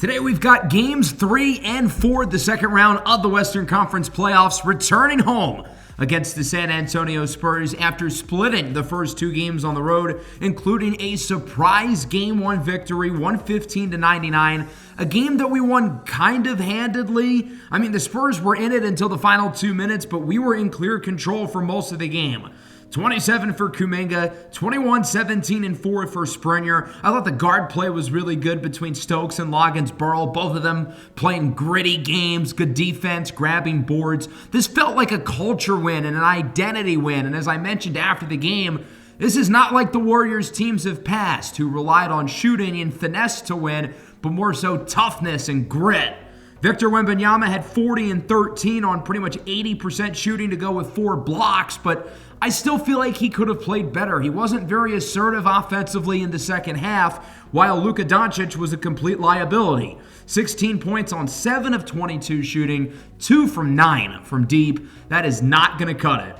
Today we've got games 3 and 4, the second round of the Western Conference playoffs, returning home against the San Antonio Spurs after splitting the first two games on the road, including a surprise Game 1 victory, 115-99, a game that we won kind of handedly. I mean, the Spurs were in it until the final 2 minutes, but we were in clear control for most of the game. 27 for Kuminga, 21, 17, and 4 for Springer. I thought the guard play was really good between Stokes and Loggins-Burrell, both of them playing gritty games, good defense, grabbing boards. This felt like a culture win and an identity win, and as I mentioned after the game, this is not like the Warriors teams have passed, who relied on shooting and finesse to win, but more so toughness and grit. Victor Wembanyama had 40 and 13 on pretty much 80% shooting to go with 4 blocks, but I still feel like he could have played better. He wasn't very assertive offensively in the second half, while Luka Doncic was a complete liability. 16 points on 7 of 22 shooting, 2 from 9 from deep. That is not going to cut it.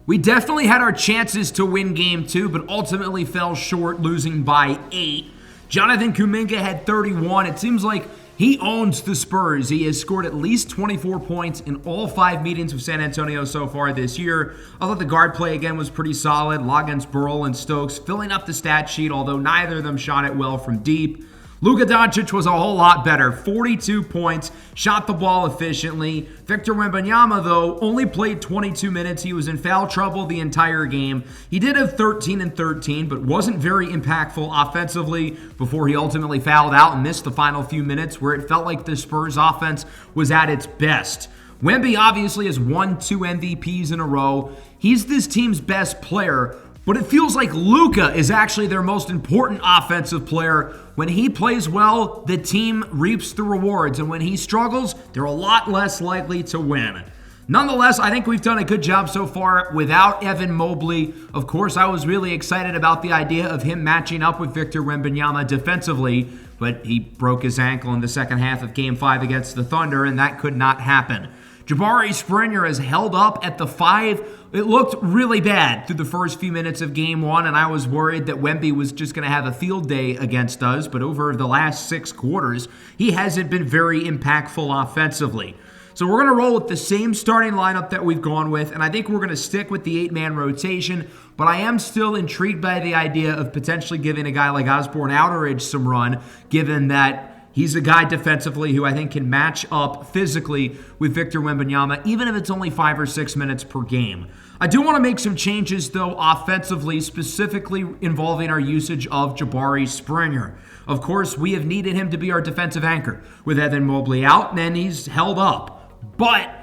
We definitely had our chances to win game 2, but ultimately fell short, losing by 8. Jonathan Kuminga had 31. It seems like he owns the Spurs. He has scored at least 24 points in all 5 meetings with San Antonio so far this year. I thought the guard play again was pretty solid. Loggins-Burrell and Stokes filling up the stat sheet, although neither of them shot it well from deep. Luka Doncic was a whole lot better. 42 points, shot the ball efficiently. Victor Wembanyama, though, only played 22 minutes. He was in foul trouble the entire game. He did have 13 and 13, but wasn't very impactful offensively before he ultimately fouled out and missed the final few minutes, where it felt like the Spurs offense was at its best. Wemby obviously has won 2 MVPs in a row. He's this team's best player, but it feels like Luka is actually their most important offensive player. When he plays well, the team reaps the rewards, and when he struggles, they're a lot less likely to win. Nonetheless, I think we've done a good job so far without Evan Mobley. Of course, I was really excited about the idea of him matching up with Victor Wembanyama defensively, but he broke his ankle in the second half of Game 5 against the Thunder, and that could not happen. Jabari Springer has held up at the 5. It looked really bad through the first few minutes of Game 1, and I was worried that Wemby was just going to have a field day against us, but over the last 6 quarters, he hasn't been very impactful offensively. So we're going to roll with the same starting lineup that we've gone with, and I think we're going to stick with the 8-man rotation, but I am still intrigued by the idea of potentially giving a guy like Osborne Outeridge some run, given that he's a guy defensively who I think can match up physically with Victor Wembanyama, even if it's only 5 or 6 minutes per game. I do want to make some changes, though, offensively, specifically involving our usage of Jabari Springer. Of course, we have needed him to be our defensive anchor with Evan Mobley out, and he's held up. But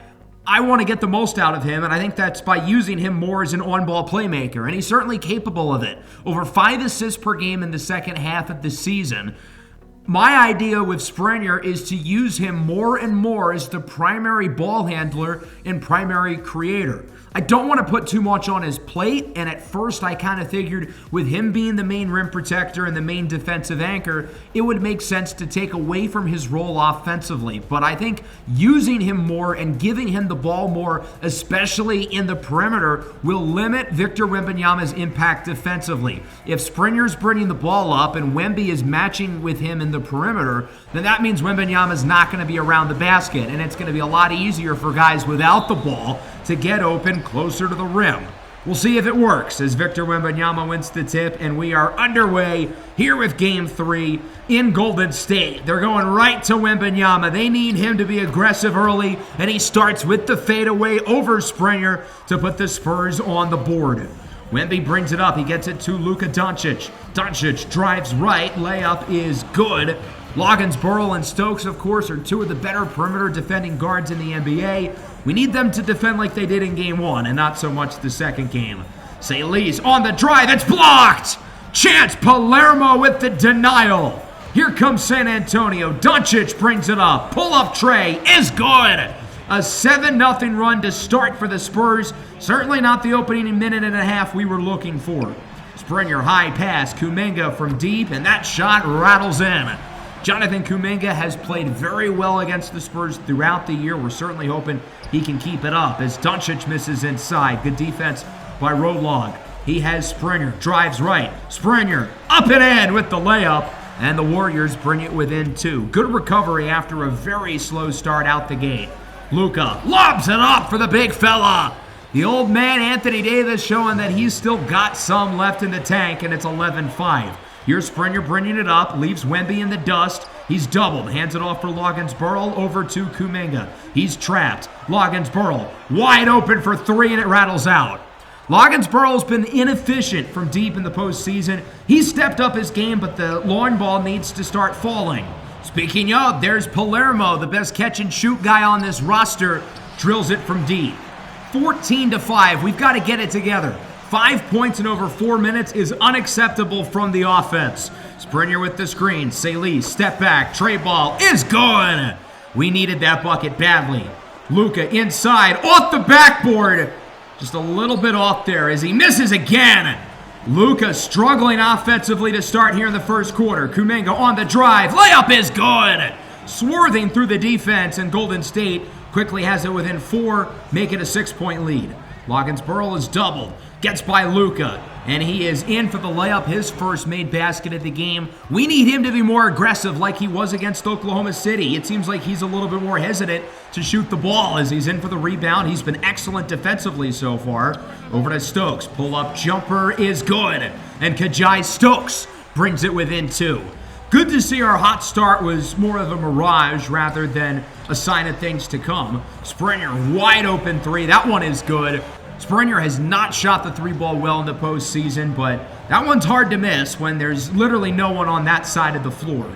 I want to get the most out of him, and I think that's by using him more as an on-ball playmaker, and he's certainly capable of it. Over 5 assists per game in the second half of the season. My idea with Springer is to use him more and more as the primary ball handler and primary creator. I don't want to put too much on his plate, and at first I kind of figured with him being the main rim protector and the main defensive anchor, it would make sense to take away from his role offensively. But I think using him more and giving him the ball more, especially in the perimeter, will limit Victor Wembanyama's impact defensively. If Springer's bringing the ball up and Wemby is matching with him in the perimeter, then that means Wembanyama's not going to be around the basket, and it's going to be a lot easier for guys without the ball to get open closer to the rim. We'll see if it works as Victor Wembanyama wins the tip, and we are underway here with Game 3 in Golden State. They're going right to Wembanyama. They need him to be aggressive early, and he starts with the fadeaway over Springer to put the Spurs on the board. Wemby brings it up. He gets it to Luka Doncic. Doncic drives right. Layup is good. Loggins-Burrell and Stokes, of course, are 2 of the better perimeter defending guards in the NBA. We need them to defend like they did in Game 1 and not so much the second game. Salise on the drive. It's blocked. Chance Palermo with the denial. Here comes San Antonio. Doncic brings it up. Pull-up tray is good. A 7-0 run to start for the Spurs. Certainly not the opening minute and a half we were looking for. Springer high pass. Kuminga from deep, and that shot rattles in. Jonathan Kuminga has played very well against the Spurs throughout the year. We're certainly hoping he can keep it up as Doncic misses inside. Good defense by Rolog. He has Springer, drives right. Springer up and in with the layup. and the Warriors bring it within 2. Good recovery after a very slow start out the gate. Luka lobs it up for the big fella. The old man, Anthony Davis, showing that he's still got some left in the tank, and it's 11-5. Here's Springer bringing it up, leaves Wemby in the dust. He's doubled, hands it off for Loggins-Burl over to Kuminga. He's trapped. Loggins-Burl wide open for 3, and it rattles out. Loggins-Burl's been inefficient from deep in the postseason. He's stepped up his game, but the long ball needs to start falling. Speaking of, there's Palermo, the best catch-and-shoot guy on this roster, drills it from deep. 14-5. We've got to get it together. 5 points in over 4 minutes is unacceptable from the offense. Springer with the screen. Salee, step back. Trey ball is good. We needed that bucket badly. Luka inside, off the backboard. Just a little bit off there as he misses again. Luka struggling offensively to start here in the first quarter. Kuminga on the drive. Layup is good. Swerving through the defense, and Golden State quickly has it within 4, make it a 6-point lead. Loggins-Burl is doubled. Gets by Luka, and he is in for the layup, his first made basket of the game. We need him to be more aggressive like he was against Oklahoma City. It seems like he's a little bit more hesitant to shoot the ball as he's in for the rebound. He's been excellent defensively so far. Over to Stokes. Pull-up jumper is good, and Kajai Stokes brings it within 2. Good to see our hot start was more of a mirage rather than a sign of things to come. Springer, wide open 3. That one is good. Springer has not shot the 3-ball well in the postseason, but that one's hard to miss when there's literally no one on that side of the floor.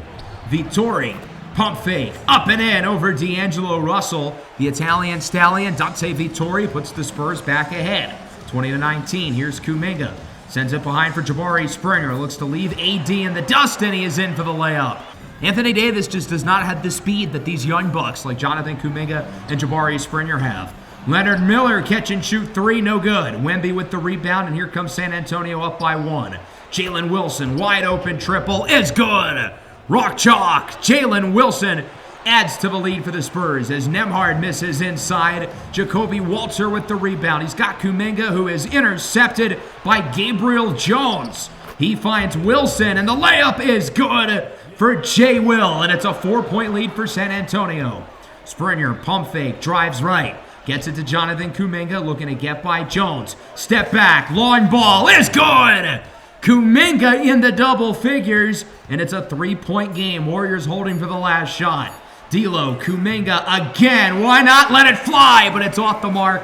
Vittori, pump fake, up and in over D'Angelo Russell. The Italian stallion, Dante Vittori, puts the Spurs back ahead. 20-19, here's Kuminga. Sends it behind for Jabari Springer. Looks to leave AD in the dust, and he is in for the layup. Anthony Davis just does not have the speed that these young bucks like Jonathan Kuminga and Jabari Springer have. Leonard Miller catch and shoot 3, no good. Wemby with the rebound, and here comes San Antonio up by 1. Jalen Wilson, wide open triple, is good. Rock chalk. Jalen Wilson adds to the lead for the Spurs as Nembhard misses inside. Jacoby Walter with the rebound. He's got Kuminga, who is intercepted by Gabriel Jones. He finds Wilson, and the layup is good for Jay Will, and it's a 4-point lead for San Antonio. Springer, pump fake, drives right. Gets it to Jonathan Kuminga, looking to get by Jones. Step back, long ball is good! Kuminga in the double figures, and it's a 3-point game. Warriors holding for the last shot. D'Lo, Kuminga again. Why not let it fly? But it's off the mark.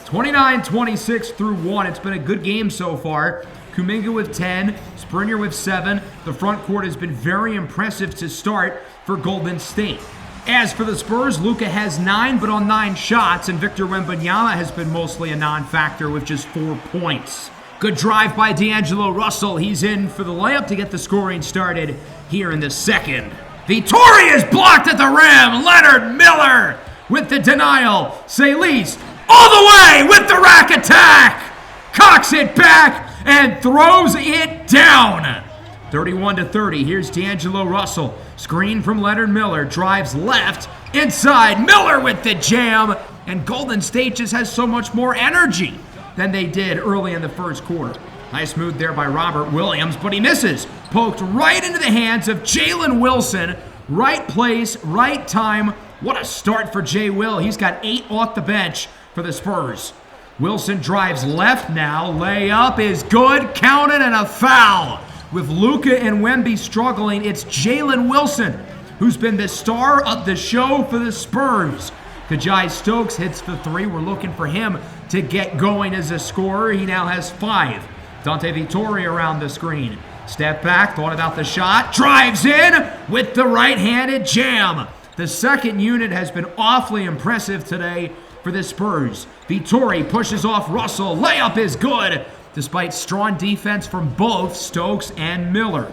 29-26 through 1. It's been a good game so far. Kuminga with 10, Springer with 7. The front court has been very impressive to start for Golden State. As for the Spurs, Luka has 9, but on 9 shots, and Victor Wembanyama has been mostly a non-factor with just 4 points. Good drive by D'Angelo Russell. He's in for the layup to get the scoring started here in the second. Vittori is blocked at the rim. Leonard Miller with the denial. Salis all the way with the rack attack. Cocks it back and throws it down. 31-30. Here's D'Angelo Russell. Screen from Leonard Miller. Drives left. Inside. Miller with the jam. And Golden State just has so much more energy than they did early in the first quarter. Nice move there by Robert Williams, but he misses. Poked right into the hands of Jalen Wilson. Right place, right time. What a start for Jay Will. He's got 8 off the bench for the Spurs. Wilson drives left now. Layup is good. Counted, and a foul. With Luka and Wemby struggling, it's Jalen Wilson who's been the star of the show for the Spurs. Kajai Stokes hits the 3. We're looking for him to get going as a scorer. He now has 5. Dante Vittori around the screen. Step back, thought about the shot. Drives in with the right-handed jam. The second unit has been awfully impressive today for the Spurs. Vittori pushes off Russell. Layup is good, despite strong defense from both Stokes and Miller.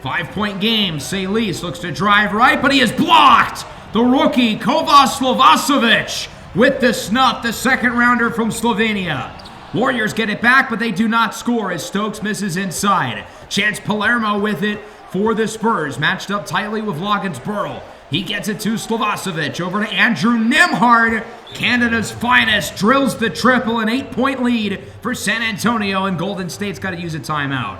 5-point game. Salis looks to drive right, but he is blocked. The rookie, Kovac Slovasovic, with the snub, the second-rounder from Slovenia. Warriors get it back, but they do not score as Stokes misses inside. Chance Palermo with it for the Spurs, matched up tightly with Loggins-Burl. He gets it to Slovasovic, over to Andrew Nembhard. Canada's finest drills the triple, an 8-point lead for San Antonio, and Golden State's got to use a timeout.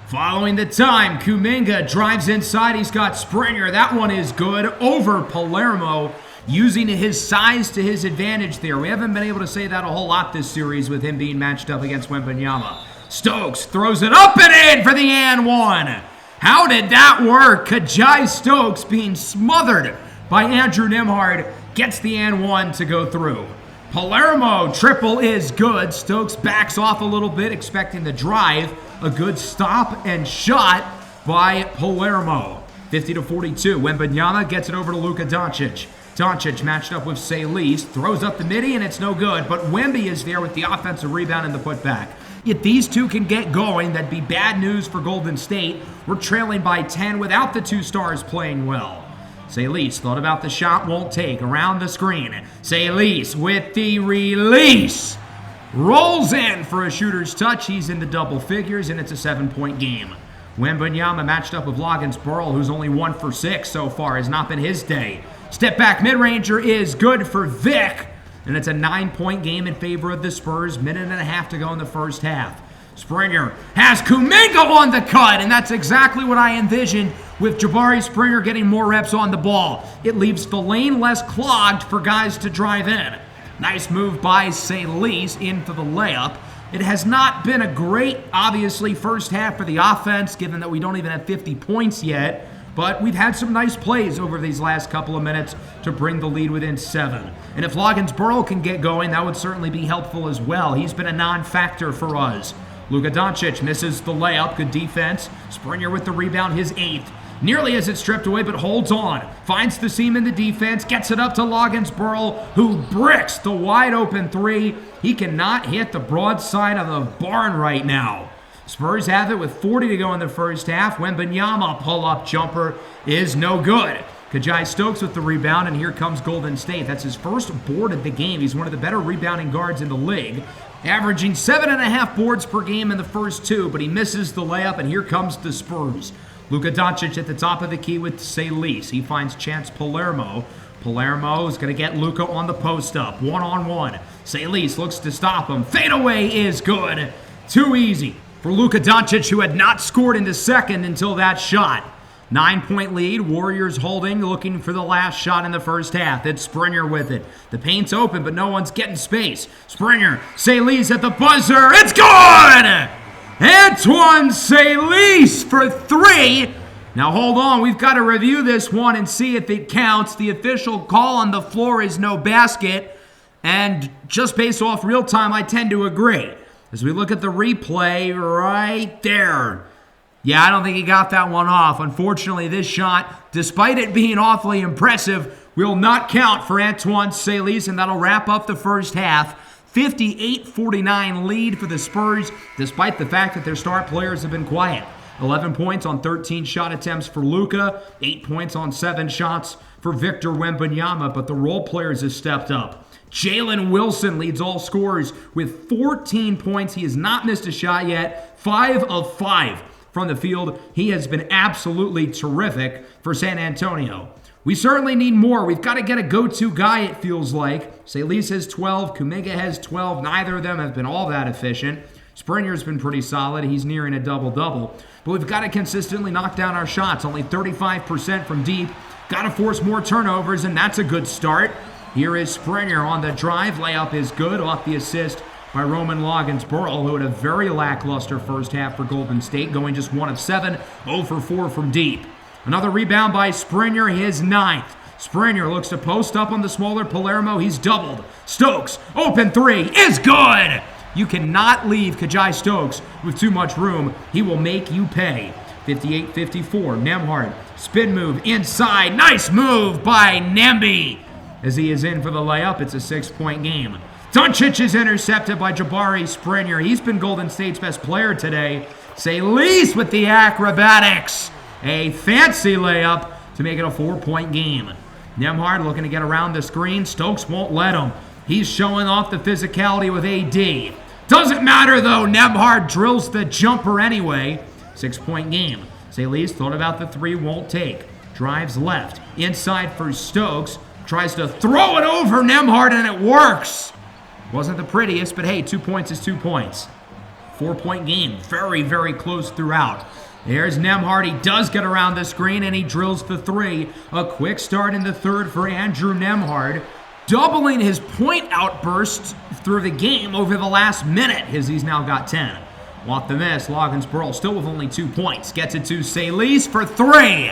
Following the time, Kuminga drives inside. He's got Springer. That one is good over Palermo, using his size to his advantage there. We haven't been able to say that a whole lot this series with him being matched up against Wembanyama. Stokes throws it up and in for the and one. How did that work? Kajai Stokes being smothered by Andrew Nembhard gets the and one to go through. Palermo triple is good. Stokes backs off a little bit, expecting the drive. A good stop and shot by Palermo. 50-42. Wembanyama gets it over to Luka Doncic. Doncic matched up with Salis, throws up the midi, and it's no good. But Wemby is there with the offensive rebound and the putback. If these two can get going, that'd be bad news for Golden State. We're trailing by 10 without the two stars playing well. Salis thought about the shot, won't take. Around the screen. Salis with the release. Rolls in for a shooter's touch. He's in the double figures, and it's a 7-point game. Wembanyama matched up with Loggins-Burl, who's only 1 for 6 so far. Has not been his day. Step back mid-ranger is good for Vic, and it's a 9-point game in favor of the Spurs. Minute and a half to go in the first half. Springer has Kuminga on the cut, and that's exactly what I envisioned with Jabari Springer getting more reps on the ball. It leaves the lane less clogged for guys to drive in. Nice move by Salis into the layup. It has not been a great, obviously, first half for the offense, given that we don't even have 50 points yet. But we've had some nice plays over these last couple of minutes to bring the lead within 7. And if Loggins-Burl can get going, that would certainly be helpful as well. He's been a non-factor for us. Luka Doncic misses the layup. Good defense. Springer with the rebound, his 8th. Nearly has it stripped away, but holds on. Finds the seam in the defense, gets it up to Loggins-Burl, who bricks the wide-open 3. He cannot hit the broadside of the barn right now. Spurs have it with 40 to go in the first half. Wembanyama pull-up jumper is no good. Kajai Stokes with the rebound, and here comes Golden State. That's his first board of the game. He's one of the better rebounding guards in the league, averaging 7.5 boards per game in the first 2, but he misses the layup, and here comes the Spurs. Luka Doncic at the top of the key with Salis. He finds Chance Palermo. Palermo is going to get Luka on the post-up. 1-on-1. Salis looks to stop him. Fadeaway is good. Too easy for Luka Doncic, who had not scored in the second until that shot. 9-point lead. Warriors holding, looking for the last shot in the first half. It's Springer with it. The paint's open, but no one's getting space. Springer, Salis at the buzzer. It's good! Antoine Salis for 3. Now hold on, we've got to review this one and see if it counts. The official call on the floor is no basket, and just based off real time, I tend to agree. As we look at the replay right there, yeah, I don't think he got that one off. Unfortunately, this shot, despite it being awfully impressive, will not count for Antoine Salis, and that'll wrap up the first half. 58-49 lead for the Spurs, despite the fact that their star players have been quiet. 11 points on 13 shot attempts for Luka, 8 points on 7 shots for Victor Wembanyama, but the role players have stepped up. Jalen Wilson leads all scorers with 14 points. He has not missed a shot yet, 5 of 5 from the field. He has been absolutely terrific for San Antonio. We certainly need more. We've got to get a go-to guy, it feels like. Salis has 12. Kuminga has 12. Neither of them have been all that efficient. Springer's been pretty solid. He's nearing a double-double. But we've got to consistently knock down our shots. Only 35% from deep. Got to force more turnovers, and that's a good start. Here is Springer on the drive. Layup is good off the assist by Roman Loggins-Burl, who had a very lackluster first half for Golden State, going just 1 of 7, 0 for 4 from deep. Another rebound by Springer, his 9th. Springer looks to post up on the smaller Palermo. He's doubled. Stokes, open 3, is good! You cannot leave Kajai Stokes with too much room. He will make you pay. 58-54, Nembhard, spin move inside. Nice move by Nemby. As he is in for the layup, it's a 6-point game. Doncic is intercepted by Jabari Springer. He's been Golden State's best player today. Salis with the acrobatics. A fancy layup to make it a 4-point game. Nembhard looking to get around the screen. Stokes won't let him. He's showing off the physicality with AD. Doesn't matter though. Nembhard drills the jumper anyway. 6-point game. Salis thought about the 3, won't take. Drives left. Inside for Stokes. Tries to throw it over Nembhard and it works. Wasn't the prettiest, but hey, 2 points is 2 points. 4-point game. Very, very close throughout. There's Nembhard. He does get around the screen, and he drills the three. A quick start in the third for Andrew Nembhard, doubling his point outbursts through the game over the last minute, as he's now got 10. Off the miss, Loggins-Pearl still with only 2 points. Gets it to Salis for 3.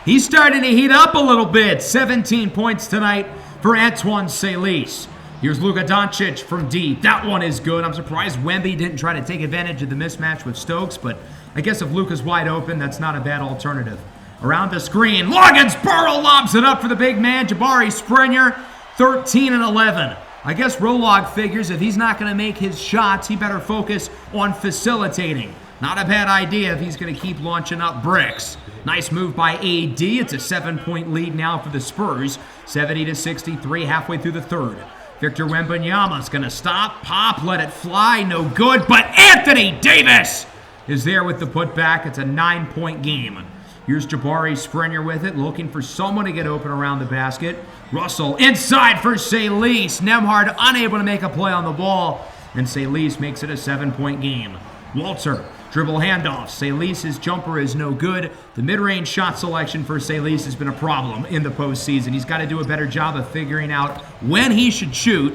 He's starting to heat up a little bit. 17 points tonight for Antoine Salis. Here's Luka Doncic from deep. That one is good. I'm surprised Wemby didn't try to take advantage of the mismatch with Stokes, but I guess if Luka's wide open, that's not a bad alternative. Around the screen, Loggins-Pearl lobs it up for the big man, Jabari Springer, 13 and 11. I guess Rolog figures if he's not going to make his shots, he better focus on facilitating. Not a bad idea if he's going to keep launching up bricks. Nice move by AD. It's a 7-point lead now for the Spurs. 70-63 halfway through the third. Victor Wembanyama's going to stop, pop, let it fly. No good, but Anthony Davis is there with the putback. It's a 9-point game. Here's Jabari Springer with it, looking for someone to get open around the basket. Russell inside for Salis. Nembhard unable to make a play on the ball, and Salis makes it a 7-point game. Walter, dribble handoff. Salis' jumper is no good. The mid-range shot selection for Salis has been a problem in the postseason. He's got to do a better job of figuring out when he should shoot.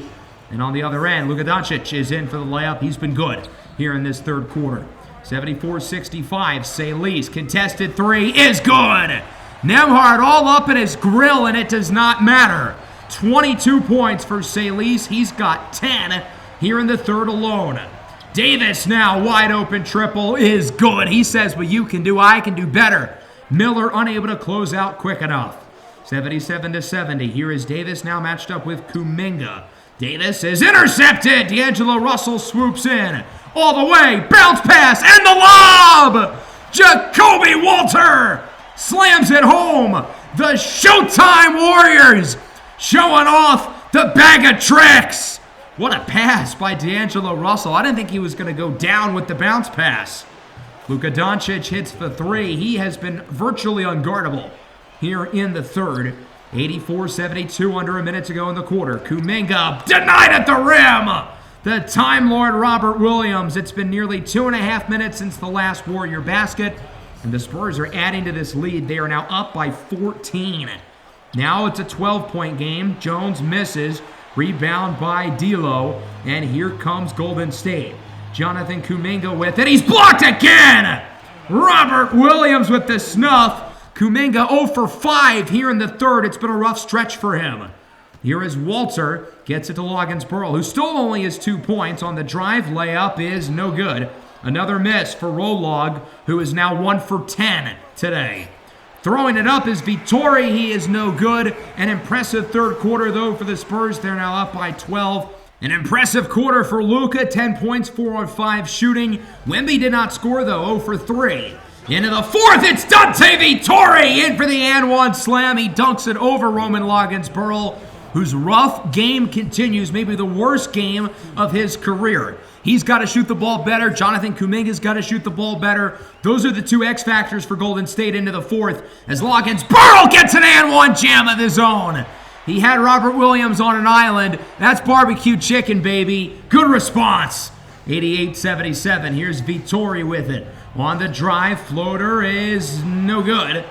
And on the other end, Luka Doncic is in for the layup. He's been good here in this third quarter. 74-65, Salis, contested three is good. Nembhard all up in his grill, and it does not matter. 22 points for Salis. He's got 10 here in the third alone. Davis now, wide open triple is good. He says, what you can do, I can do better. Miller unable to close out quick enough. 77-70, here is Davis now matched up with Kuminga. Davis is intercepted. D'Angelo Russell swoops in. All the way, bounce pass, and the lob! Jacoby Walter slams it home. The Showtime Warriors showing off the bag of tricks. What a pass by D'Angelo Russell. I didn't think he was going to go down with the bounce pass. Luka Doncic hits the three. He has been virtually unguardable here in the third. 84-72 under a minute to go in the quarter. Kuminga denied at the rim. The Time Lord Robert Williams. It's been nearly 2.5 minutes since the last Warrior basket, and the Spurs are adding to this lead. They are now up by 14. Now it's a 12-point game. Jones misses. Rebound by D'Lo, and here comes Golden State. Jonathan Kuminga with it. He's blocked again! Robert Williams with the snuff. Kuminga 0 for 5 here in the third. It's been a rough stretch for him. Here is Walter. Gets it to Loggins-Pearl, who still only has 2 points. On the drive, layup is no good. Another miss for Rolog, who is now 1 for 10 today. Throwing it up is Vittori. He is no good. An impressive third quarter, though, for the Spurs. They're now up by 12. An impressive quarter for Luka. 10 points, 4 on 5 shooting. Wemby did not score, though. 0 for 3. Into the fourth, it's Dante Vittori in for the and one slam. He dunks it over Roman Loggins-Pearl, whose rough game continues, maybe the worst game of his career. He's got to shoot the ball better. Jonathan Kuminga's got to shoot the ball better. Those are the 2 X factors for Golden State into the fourth, as Loggins-Pearl gets an and one jam of his own. He had Robert Williams on an island. That's barbecue chicken, baby. Good response. 88-77. Here's Vittori with it. On the drive, floater is no good.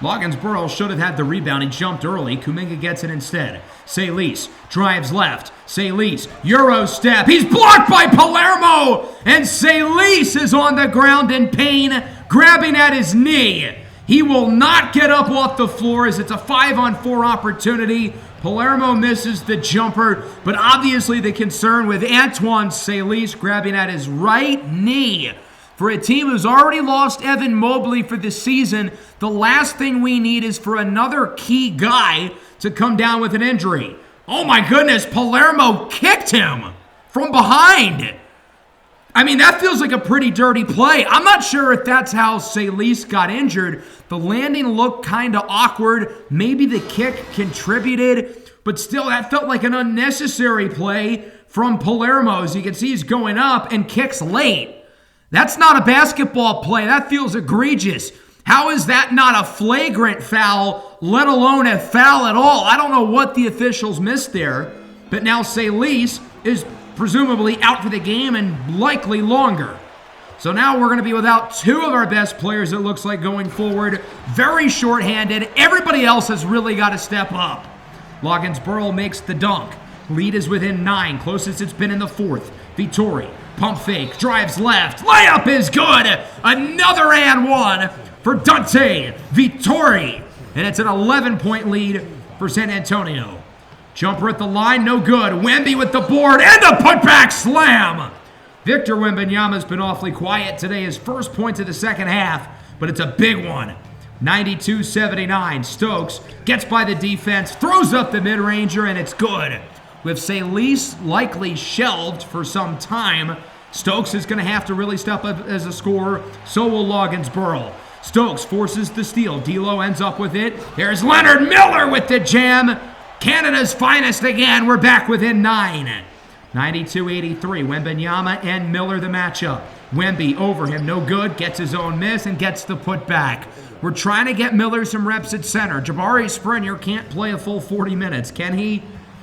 Loggins-Pearl should have had the rebound. He jumped early. Kuminga gets it instead. Salis drives left. Salis, Euro step. He's blocked by Palermo. And Salis is on the ground in pain, grabbing at his knee. He will not get up off the floor as it's a 5-on-4 opportunity. Palermo misses the jumper, but obviously the concern with Antoine Salis grabbing at his right knee. For a team who's already lost Evan Mobley for the season, the last thing we need is for another key guy to come down with an injury. Oh my goodness, Palermo kicked him from behind. I mean, that feels like a pretty dirty play. I'm not sure if that's how Salis got injured. The landing looked kind of awkward. Maybe the kick contributed, but still, that felt like an unnecessary play from Palermo. As you can see, he's going up and kicks late. That's not a basketball play. That feels egregious. How is that not a flagrant foul, let alone a foul at all? I don't know what the officials missed there, but now Salis is presumably out for the game and likely longer. So now we're going to be without two of our best players, it looks like, going forward. Very short-handed. Everybody else has really got to step up. Loggins-Burl makes the dunk. Lead is within 9, closest it's been in the fourth. Vittori, pump fake, drives left. Layup is good. Another and one for Dante Vittori. And it's an 11-point lead for San Antonio. Jumper at the line, no good. Wemby with the board and a putback slam. Victor Wembanyama's been awfully quiet today. His first point of the second half, but it's a big one. 92-79. Stokes gets by the defense, throws up the mid-ranger, and it's good. With Salis likely shelved for some time, Stokes is going to have to really step up as a scorer. So will Loggins-Burl. Stokes forces the steal. D'Lo ends up with it. There's Leonard Miller with the jam. Canada's finest again. We're back within 9. 92-83. Wembanyama and Miller the matchup. Wemby over him, no good. Gets his own miss and gets the putback. We're trying to get Miller some reps at center. Jabari Springer can't play a full 40 minutes, can he?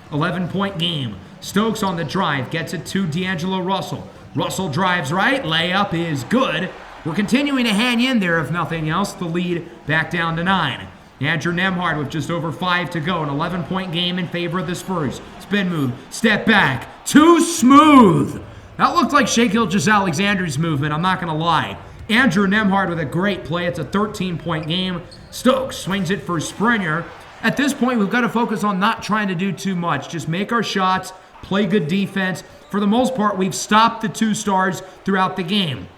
11-point game. Stokes on the drive. Gets it to D'Angelo Russell. Russell drives right. Layup is good. We're continuing to hang in there, if nothing else. The lead back down to 9. Andrew Nembhard with just over 5 to go. An 11-point game in favor of the Spurs. Spin move. Step back. Too smooth. That looked like Shai Gilgeous-Alexander's movement, I'm not going to lie. Andrew Nembhard with a great play. It's a 13-point game. Stokes swings it for Springer. At this point, we've got to focus on not trying to do too much. Just make our shots, play good defense. For the most part, we've stopped the two stars throughout the game.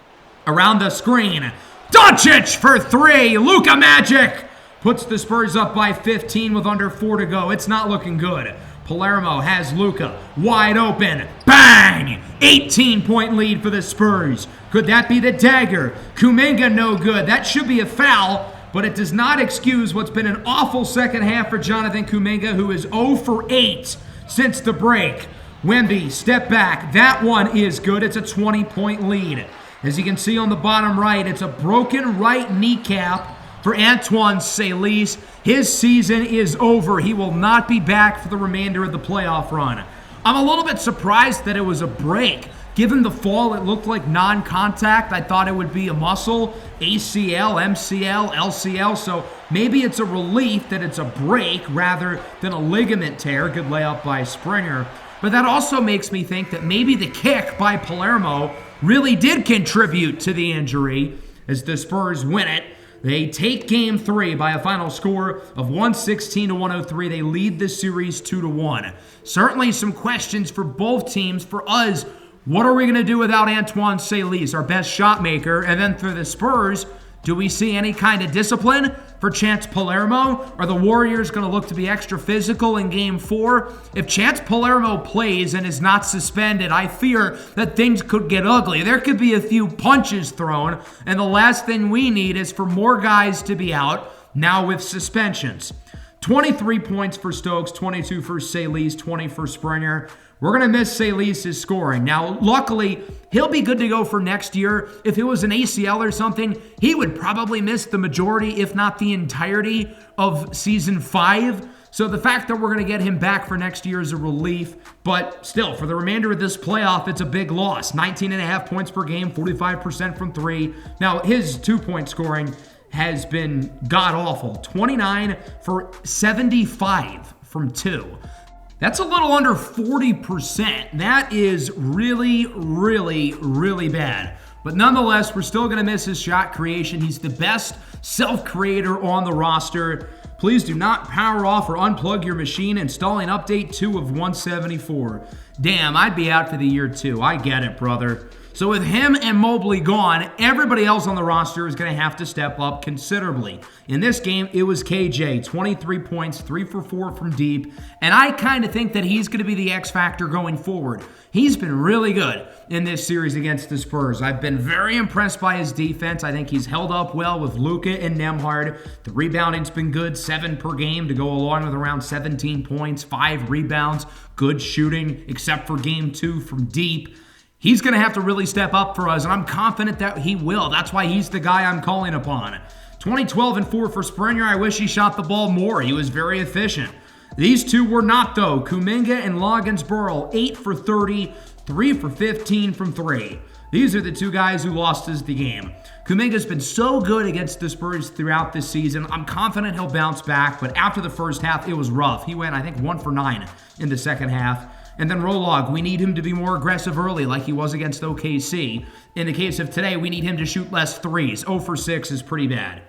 Around the screen, Doncic for 3. Luka Magic puts the Spurs up by 15 with under 4 to go. It's not looking good. Palermo has Luka wide open. Bang! 18-point lead for the Spurs. Could that be the dagger? Kuminga no good. That should be a foul, but it does not excuse what's been an awful second half for Jonathan Kuminga, who is 0 for 8 since the break. Wemby, step back. That one is good. It's a 20-point lead. As you can see on the bottom right, it's a broken right kneecap for Antoine Salis. His season is over. He will not be back for the remainder of the playoff run. I'm a little bit surprised that it was a break. Given the fall, it looked like non-contact. I thought it would be a muscle, ACL, MCL, LCL, so maybe it's a relief that it's a break rather than a ligament tear. Good layup by Springer. But that also makes me think that maybe the kick by Palermo really did contribute to the injury as the Spurs win it. They take Game 3 by a final score of 116-103. They lead the series 2-1. Certainly some questions for both teams. For us, what are we going to do without Antoine Salis, our best shot maker? And then for the Spurs, do we see any kind of discipline for Chance Palermo? Are the Warriors going to look to be extra physical in Game 4? If Chance Palermo plays and is not suspended, I fear that things could get ugly. There could be a few punches thrown, and the last thing we need is for more guys to be out, now with suspensions. 23 points for Stokes, 22 for Salis, 20 for Springer. We're going to miss Salis' scoring. Now, luckily, he'll be good to go for next year. If it was an ACL or something, he would probably miss the majority, if not the entirety, of Season 5. So the fact that we're going to get him back for next year is a relief. But still, for the remainder of this playoff, it's a big loss. 19.5 points per game, 45% from 3. Now, his 2-point scoring has been god-awful. 29 for 75 from 2. That's a little under 40%. That is really, really, really bad. But nonetheless, we're still going to miss his shot creation. He's the best self-creator on the roster. Please do not power off or unplug your machine. Installing update 2 of 174. Damn, I'd be out for the year too. I get it, brother. So with him and Mobley gone, everybody else on the roster is going to have to step up considerably. In this game, it was KJ, 23 points, 3 for 4 from deep, and I kind of think that he's going to be the X factor going forward. He's been really good in this series against the Spurs. I've been very impressed by his defense. I think he's held up well with Luka and Nembhard. The rebounding's been good, 7 per game to go along with around 17 points, 5 rebounds, good shooting, except for Game 2 from deep. He's going to have to really step up for us, and I'm confident that he will. That's why he's the guy I'm calling upon. 2012 and 4 for Springer. I wish he shot the ball more. He was very efficient. These two were not, though. Kuminga and Loggins-Burl, 8 for 30, 3 for 15 from 3. These are the two guys who lost us the game. Kuminga's been so good against the Spurs throughout this season. I'm confident he'll bounce back, but after the first half, it was rough. He went, I think, 1 for 9 in the second half. And then Rolog, we need him to be more aggressive early like he was against OKC. In the case of today, we need him to shoot less threes. 0 for 6 is pretty bad.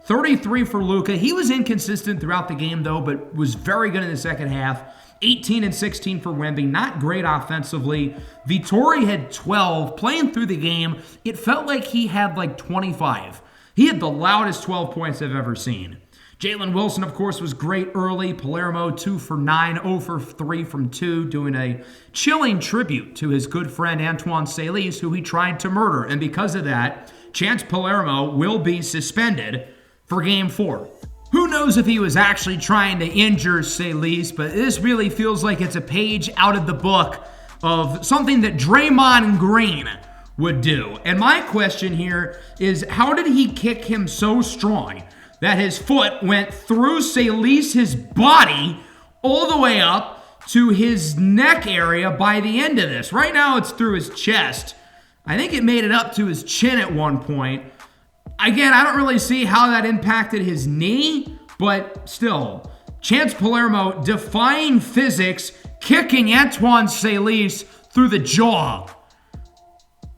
33 for Luka. He was inconsistent throughout the game, though, but was very good in the second half. 18 and 16 for Wemby. Not great offensively. Vittori had 12. Playing through the game, it felt like he had like 25. He had the loudest 12 points I've ever seen. Jalen Wilson, of course, was great early. Palermo, 2 for 9, 0 for 3 from 2, doing a chilling tribute to his good friend Antoine Salis, who he tried to murder. And because of that, Chance Palermo will be suspended for Game 4. Who knows if he was actually trying to injure Salis, but this really feels like it's a page out of the book of something that Draymond Green would do. And my question here is, how did he kick him so strong that his foot went through Salis' body all the way up to his neck area by the end of this? Right now it's through his chest. I think it made it up to his chin at one point. Again, I don't really see how that impacted his knee, but still. Chance Palermo defying physics, kicking Antoine Salis through the jaw.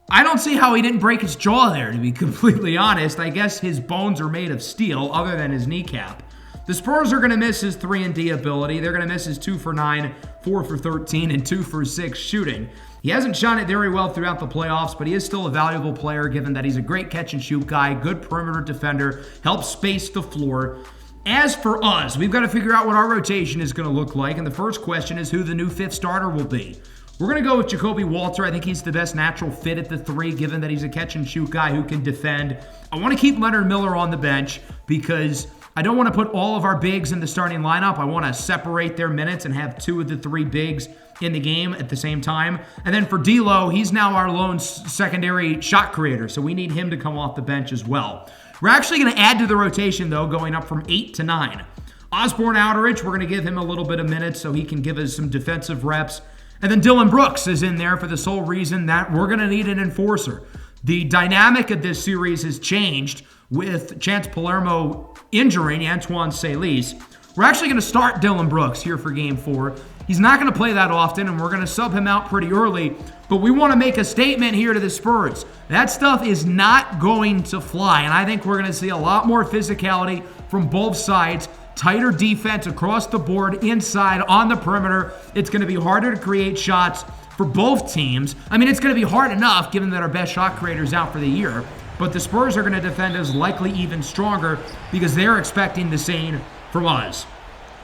I don't see how he didn't break his jaw there, to be completely honest. I guess his bones are made of steel, other than his kneecap. The Spurs are going to miss his 3-and-D ability. They're going to miss his 2 for 9, 4 for 13, and 2 for 6 shooting. He hasn't shot it very well throughout the playoffs, but he is still a valuable player given that he's a great catch-and-shoot guy, good perimeter defender, helps space the floor. As for us, we've got to figure out what our rotation is going to look like, and the first question is who the new 5th starter will be. We're going to go with Jacoby Walter. I think he's the best natural fit at the 3, given that he's a catch-and-shoot guy who can defend. I want to keep Leonard Miller on the bench because I don't want to put all of our bigs in the starting lineup. I want to separate their minutes and have 2 of the 3 bigs in the game at the same time. And then for D'Lo, he's now our lone secondary shot creator, so we need him to come off the bench as well. We're actually going to add to the rotation, though, going up from 8 to 9. Osborne Outeridge, we're going to give him a little bit of minutes so he can give us some defensive reps. And then Dylan Brooks is in there for the sole reason that we're going to need an enforcer. The dynamic of this series has changed with Chance Palermo injuring Antoine Salis. We're actually going to start Dylan Brooks here for Game 4. He's not going to play that often, and we're going to sub him out pretty early, but we want to make a statement here to the Spurs. That stuff is not going to fly, and I think we're going to see a lot more physicality from both sides, tighter defense across the board, inside, on the perimeter. It's going to be harder to create shots for both teams. I mean, it's going to be hard enough given that our best shot creator is out for the year, but the Spurs are going to defend us likely even stronger because they're expecting the same from us.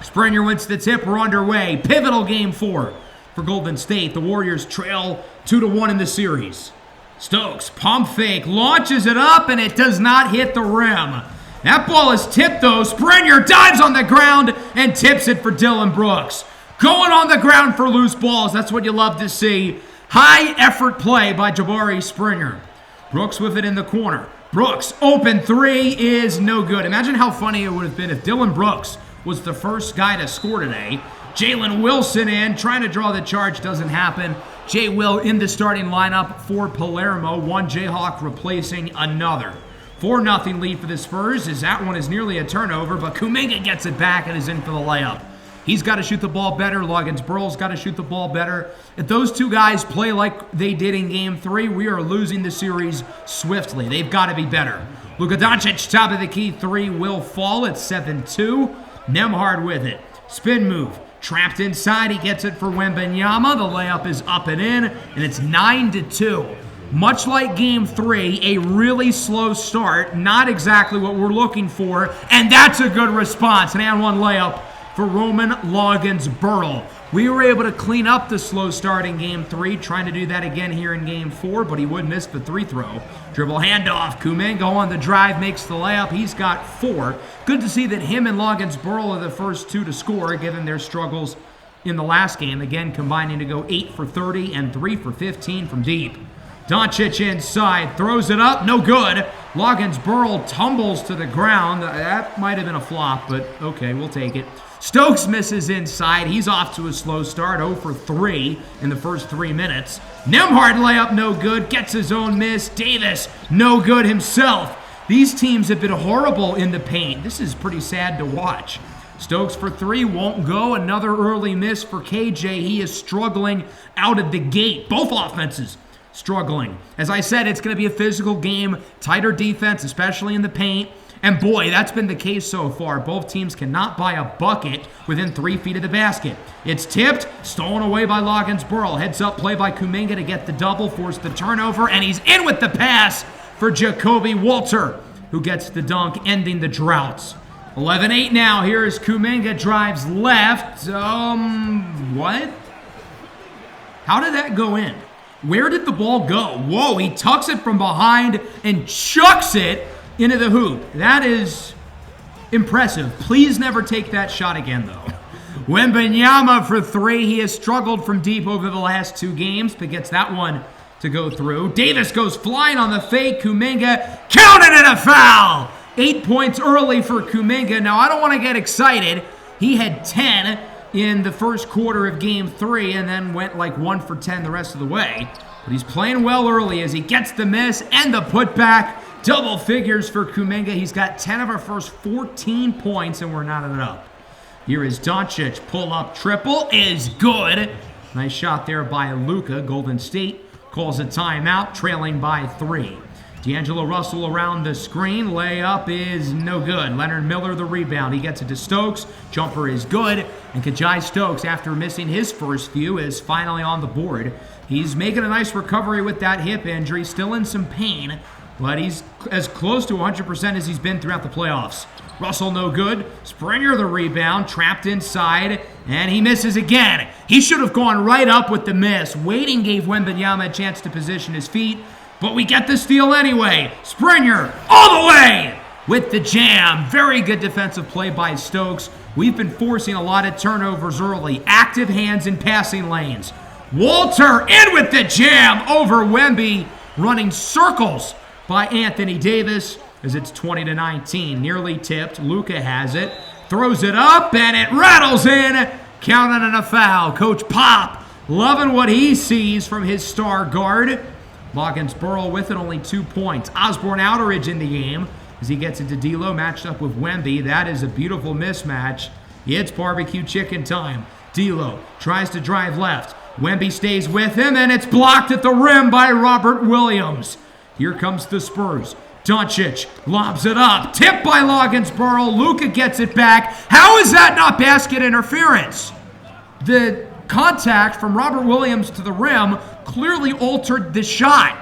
Springer wins the tip. We're underway. Pivotal Game 4 for Golden State. The Warriors trail 2-1 in the series. Stokes, pump fake, launches it up, and it does not hit the rim. That ball is tipped, though. Springer dives on the ground and tips it for Dylan Brooks. Going on the ground for loose balls. That's what you love to see. High effort play by Jabari Springer. Brooks with it in the corner. Brooks, open 3 is no good. Imagine how funny it would have been if Dylan Brooks was the first guy to score today. Jalen Wilson in, trying to draw the charge, doesn't happen. Jay Will in the starting lineup for Palermo. One Jayhawk replacing another. 4-0 lead for the Spurs as that one is nearly a turnover, but Kuminga gets it back and is in for the layup. He's got to shoot the ball better. Loggins-Burrell's got to shoot the ball better. If those two guys play like they did in Game 3, we are losing the series swiftly. They've got to be better. Luka Doncic, top of the key, 3 will fall at 7-2. Nembhard with it. Spin move. Trapped inside. He gets it for Wembanyama. The layup is up and in, and it's 9-2. Much like Game 3, a really slow start. Not exactly what we're looking for, and that's a good response. An and one layup for Roman Loggins-Burrell. We were able to clean up the slow start in Game 3, trying to do that again here in Game 4, but he would miss the 3-throw. Dribble handoff. Kuminga on the drive makes the layup. He's got 4. Good to see that him and Loggins-Burrell are the first 2 to score, given their struggles in the last game. Again, combining to go 8 for 30 and 3 for 15 from deep. Doncic inside, throws it up, no good. Loggins-Burrell tumbles to the ground. That might have been a flop, but okay, we'll take it. Stokes misses inside. He's off to a slow start, 0 for 3 in the first 3 minutes. Nembhard layup no good, gets his own miss. Davis no good himself. These teams have been horrible in the paint. This is pretty sad to watch. Stokes for 3 won't go. Another early miss for KJ. He is struggling out of the gate. Both offenses struggling. As I said, it's going to be a physical game, tighter defense, especially in the paint. And boy, that's been the case so far. Both teams cannot buy a bucket within 3 feet of the basket. It's tipped, stolen away by Loggins-Burl. Heads up play by Kuminga to get the double, force the turnover, and he's in with the pass for Jacoby Walter, who gets the dunk, ending the droughts. 11-8 now. Here is Kuminga, drives left. What? How did that go in? Where did the ball go? Whoa, he tucks it from behind and chucks it into the hoop. That is impressive. Please never take that shot again, though. Wembanyama for 3. He has struggled from deep over the last 2 games, but gets that one to go through. Davis goes flying on the fake. Kuminga counted and a foul. 8 points early for Kuminga. Now, I don't want to get excited. He had 10 in the first quarter of Game 3 and then went like 1 for 10 the rest of the way. But he's playing well early as he gets the miss and the putback. Double figures for Kuminga. He's got 10 of our first 14 points, and we're knotting it up. Here is Doncic. Pull-up triple is good. Nice shot there by Luka. Golden State calls a timeout, trailing by 3. D'Angelo Russell around the screen. Layup is no good. Leonard Miller the rebound. He gets it to Stokes. Jumper is good. And Kajai Stokes, after missing his first few, is finally on the board. He's making a nice recovery with that hip injury. Still in some pain, but he's as close to 100% as he's been throughout the playoffs. Russell no good. Springer the rebound, trapped inside, and he misses again. He should have gone right up with the miss. Waiting gave Wembanyama a chance to position his feet, but we get the steal anyway. Springer all the way with the jam. Very good defensive play by Stokes. We've been forcing a lot of turnovers early. Active hands in passing lanes. Walter in with the jam over Wemby, running circles by Anthony Davis as it's 20-19. Nearly tipped. Luka has it. Throws it up, and it rattles in. Counting and a foul. Coach Pop loving what he sees from his star guard. Loggins-Burl with it, only 2 points. Osborne Outeridge in the game as he gets it to D'Lo, matched up with Wemby. That is a beautiful mismatch. It's barbecue chicken time. D'Lo tries to drive left. Wemby stays with him, and it's blocked at the rim by Robert Williams. Here comes the Spurs. Doncic lobs it up. Tipped by Loggins-Burl. Luka gets it back. How is that not basket interference? The contact from Robert Williams to the rim clearly altered the shot.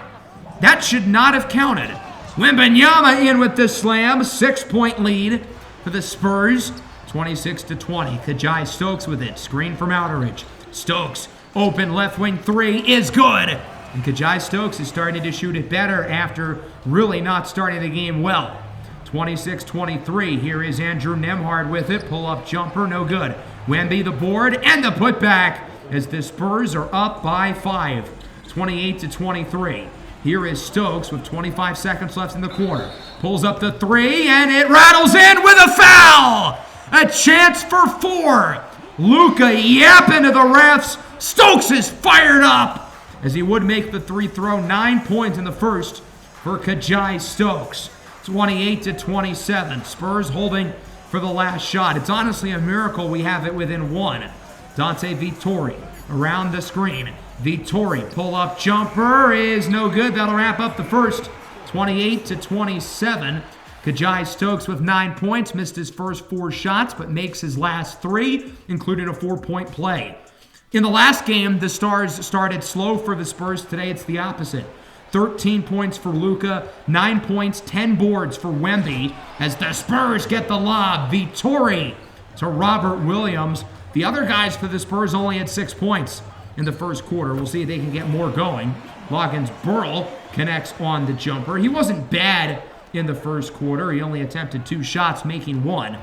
That should not have counted. Wembanyama in with the slam. 6-point lead for the Spurs. 26-20. Kajai Stokes with it. Screen from Outeridge. Stokes, open left wing 3 is good. And Kajai Stokes is starting to shoot it better after really not starting the game well. 26-23. Here is Andrew Nembhard with it. Pull-up jumper, no good. Wemby the board and the putback as the Spurs are up by 5. 28-23. Here is Stokes with 25 seconds left in the quarter. Pulls up the 3 and it rattles in with a foul. A chance for 4. Luka yapping to the refs. Stokes is fired up as he would make the 3 throw. 9 points in the first for Kajai Stokes. 28-27. Spurs holding for the last shot. It's honestly a miracle we have it within 1. Dante Vittori around the screen. Vittori pull-up jumper is no good. That'll wrap up the first. 28-27. Kajai Stokes with 9 points. Missed his first 4 shots, but makes his last 3, including a 4-point play. In the last game, the Stars started slow for the Spurs. Today, it's the opposite. 13 points for Luka, 9 points, 10 boards for Wemby as the Spurs get the lob. Vittori to Robert Williams. The other guys for the Spurs only had 6 points in the first quarter. We'll see if they can get more going. Loggins-Burl connects on the jumper. He wasn't bad in the first quarter. He only attempted 2 shots, making 1.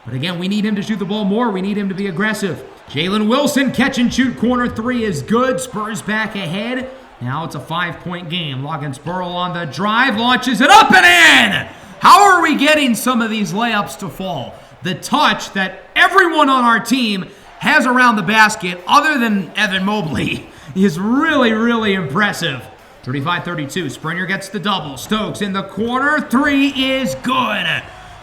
But again, we need him to shoot the ball more. We need him to be aggressive. Jalen Wilson, catch and shoot, corner 3 is good. Spurs back ahead. Now it's a 5-point game. Loggins-Burl on the drive, launches it up and in! How are we getting some of these layups to fall? the touch that everyone on our team has around the basket other than Evan Mobley is really, really impressive. 35-32, Springer gets the double. Stokes in the corner, three is good.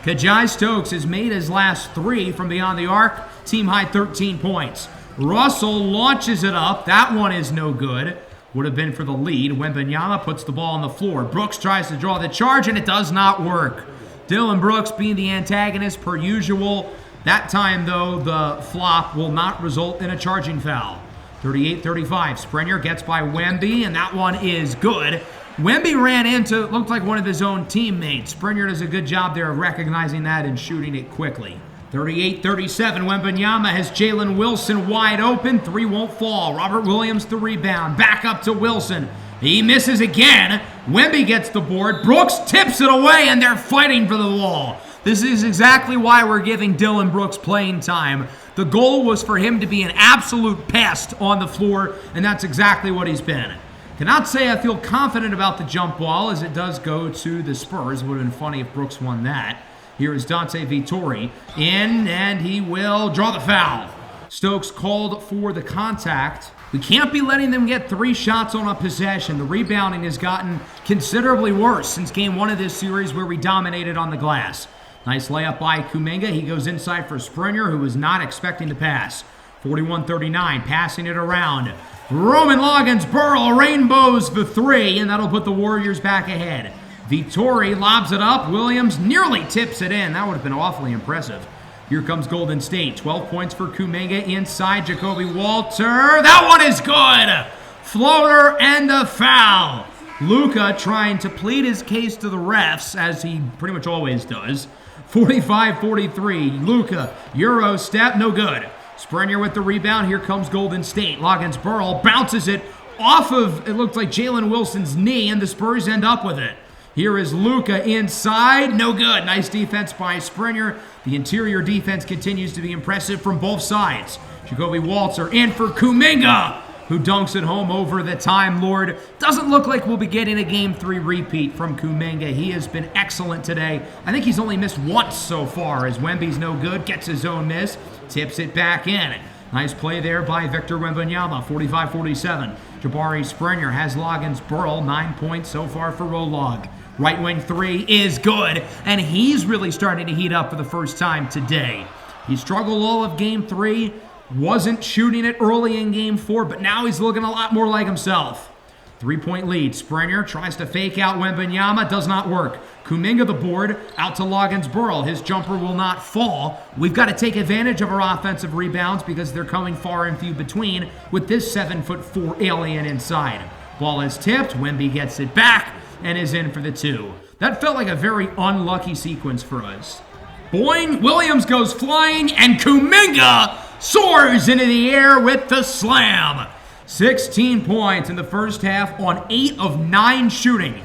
Kajai Stokes has made his last three from beyond the arc, team high 13 points. Russell launches it up, that one is no good. Would have been for the lead. Wembanyama puts the ball on the floor. Brooks tries to draw the charge and it does not work. Dylan Brooks being the antagonist per usual. That time though, the flop will not result in a charging foul. 38-35, Springer gets by Wemby, and that one is good. Wemby ran into, looked like one of his own teammates. Springer does a good job there of recognizing that and shooting it quickly. 38-37, Wembanyama has Jalen Wilson wide open. Three won't fall. Robert Williams the rebound. Back up to Wilson. He misses again. Wemby gets the board. Brooks tips it away, and they're fighting for the ball. This is exactly why we're giving Dylan Brooks playing time. The goal was for him to be an absolute pest on the floor, and that's exactly what he's been. Cannot say I feel confident about the jump ball as it does go to the Spurs. It would have been funny if Brooks won that. Here is Dante Vittori in, and he will draw the foul. Stokes called for the contact. We can't be letting them get three shots on a possession. The rebounding has gotten considerably worse since game one of this series where we dominated on the glass. Nice layup by Kuminga. He goes inside for Springer, who was not expecting to pass. 41-39, passing it around. Roman Loggins-Burrell rainbows the three, and that'll put the Warriors back ahead. Vittori lobs it up. Williams nearly tips it in. That would have been awfully impressive. Here comes Golden State. 12 points for Kuminga inside. Jacoby Walter. That one is good. Floater and the foul. Luka trying to plead his case to the refs, as he pretty much always does. 45-43. Luka, Euro step, no good. Springer with the rebound. Here comes Golden State. Loggins-Burrell bounces it off of, it looked like Jalen Wilson's knee, and the Spurs end up with it. Here is Luka inside. No good. Nice defense by Springer. The interior defense continues to be impressive from both sides. Jacoby Walter in for Kuminga, who dunks it home over the Time Lord. Doesn't look like we'll be getting a Game 3 repeat from Kuminga. He has been excellent today. I think he's only missed once so far, as Wemby's no good, gets his own miss, tips it back in. Nice play there by Victor Wembanyama, 45-47. Jabari Springer has Loggins-Burrell, 9 points so far for Rolog. Right wing three is good, and he's really starting to heat up for the first time today. He struggled all of Game 3, wasn't shooting it early in Game 4, but now he's looking a lot more like himself. 3-point lead. Springer tries to fake out Wembanyama, does not work. Kuminga the board, out to Loggins-Burrell. His jumper will not fall. We've got to take advantage of our offensive rebounds because they're coming far and few between with this 7'4" alien inside. Ball is tipped. Wemby gets it back and is in for the two. That felt like a very unlucky sequence for us. Boing, Williams goes flying, and Kuminga soars into the air with the slam. 16 points in the first half on 8 of 9 shooting